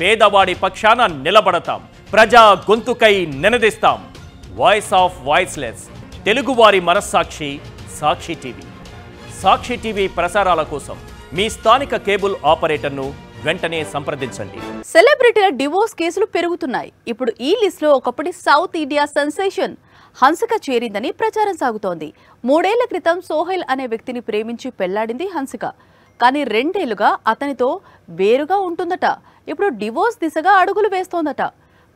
పేదవాడి పక్షాన నిలబడతాం, ప్రజా గొంతుకై నినదిస్తాం. వాయిస్ ఆఫ్ వాయిస్లెస్, తెలుగువారి మనస్సాక్షి సాక్షి టీవీ. సాక్షి టీవీ ప్రసారాల కోసం మీ స్థానిక కేబుల్ ఆపరేటర్ను వెంటనే సంప్రదించండి. సెలబ్రిటీల డివోర్స్ కేసులు పెరుగుతున్నాయి. ఇప్పుడు ఈ లిస్టులో ఒకప్పటి సౌత్ ఇండియా సెన్సేషన్ హన్సిక చేరిందని ప్రచారం సాగుతోంది. 3 ఏళ్ల క్రితం సోహైల్ అనే వ్యక్తిని ప్రేమించి పెళ్లాడింది హన్సిక. కానీ 2 ఏళ్లుగా అతనితో వేరుగా ఉంటుందట. ఇప్పుడు డివోర్స్ దిశగా అడుగులు వేస్తోందట.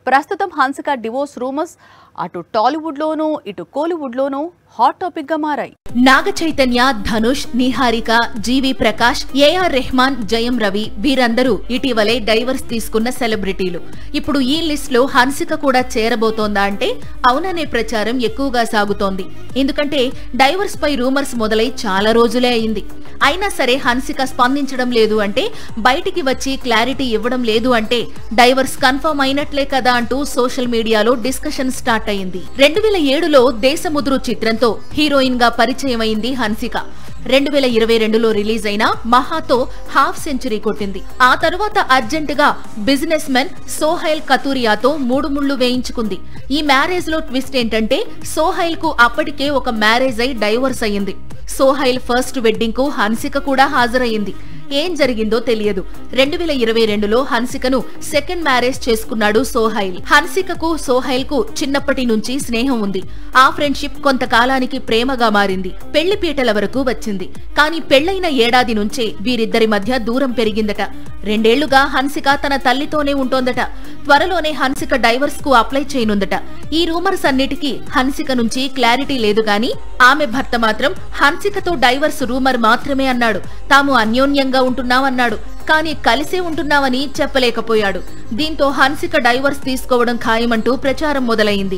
ప్రస్తుతం హన్సిక డివోర్స్ రూమర్స్ అటు టాలీవుడ్లోనూ ఇటు కోలీవుడ్లోనూ హాట్ టాపిక్ గా మారాయి. నాగ చైతన్య, ధనుష్, నిహారిక, జీవి ప్రకాష్, ఏఆర్ రెహమాన్, జయం రవి వీరందరూ ఇటీవలే డైవర్స్ తీసుకున్న సెలబ్రిటీలు. ఇప్పుడు ఈ లిస్ట్ లో హన్సిక కూడా చేరబోతోందా అంటే అవుననే ప్రచారం ఎక్కువగా సాగుతోంది. ఎందుకంటే డైవర్స్ పై రూమర్స్ మొదలై చాలా రోజులే అయింది. అయినా సరే హన్సిక స్పందించడం లేదు అంటే, బయటికి వచ్చి క్లారిటీ ఇవ్వడం లేదు అంటే డైవర్స్ కన్ఫర్మ్ అయినట్లే కదా అంటూ సోషల్ మీడియాలో డిస్కషన్ స్టార్ట్ అయింది. 2007లో దేశముద్రు చిత్రంతో హీరోయిన్ గా పరిచయం అయింది హన్సిక. 2022లో రిలీజ్ అయిన మహాతో హాఫ్ సెంచరీ కొట్టింది. ఆ తరువాత అర్జెంటుగా బిజినెస్ మెన్ సోహైల్ కతూరియాతో 3 ముళ్లు వేయించుకుంది. ఈ మ్యారేజ్ లో ట్విస్ట్ ఏంటంటే సోహైల్ కు అప్పటికే ఒక మ్యారేజ్ అయి డైవర్స్ అయ్యింది. సోహైల్ ఫస్ట్ వెడ్డింగ్ కు హన్సిక కూడా హాజరయ్యింది. ఏం జరిగిందో తెలియదు. 2022లో హన్సికను సెకండ్ మ్యారేజ్ చేసుకున్నాడు సోహైల్. హన్సికకు సోహైల్ కు చిన్నప్పటి నుంచి స్నేహం ఉంది. ఆ ఫ్రెండ్షిప్ కొంతకాలానికి ప్రేమగా మారింది. పెళ్లి పీటల వరకు వచ్చింది. కానీ పెళ్లైన ఏడాది నుంచే వీరిద్దరి మధ్య దూరం పెరిగిందట. 2 ఏళ్లుగా హన్సిక తన తల్లితోనే ఉంటోందట. త్వరలోనే హన్సిక డైవర్స్ కు అప్లై చేయనుందట. ఈ రూమర్స్ అన్నిటికీ హన్సిక నుంచి క్లారిటీ లేదు గాని ఆమె భర్త మాత్రం హన్సికతో డైవర్స్ రూమర్ మాత్రమే అన్నాడు. తాము అన్యోన్యంగా ఉంటున్నామన్నాడు. కానీ కలిసే ఉంటున్నామని చెప్పలేకపోయాడు. దీంతో హన్సిక డైవర్స్ తీసుకోవడం ఖాయమంటూ ప్రచారం మొదలైంది.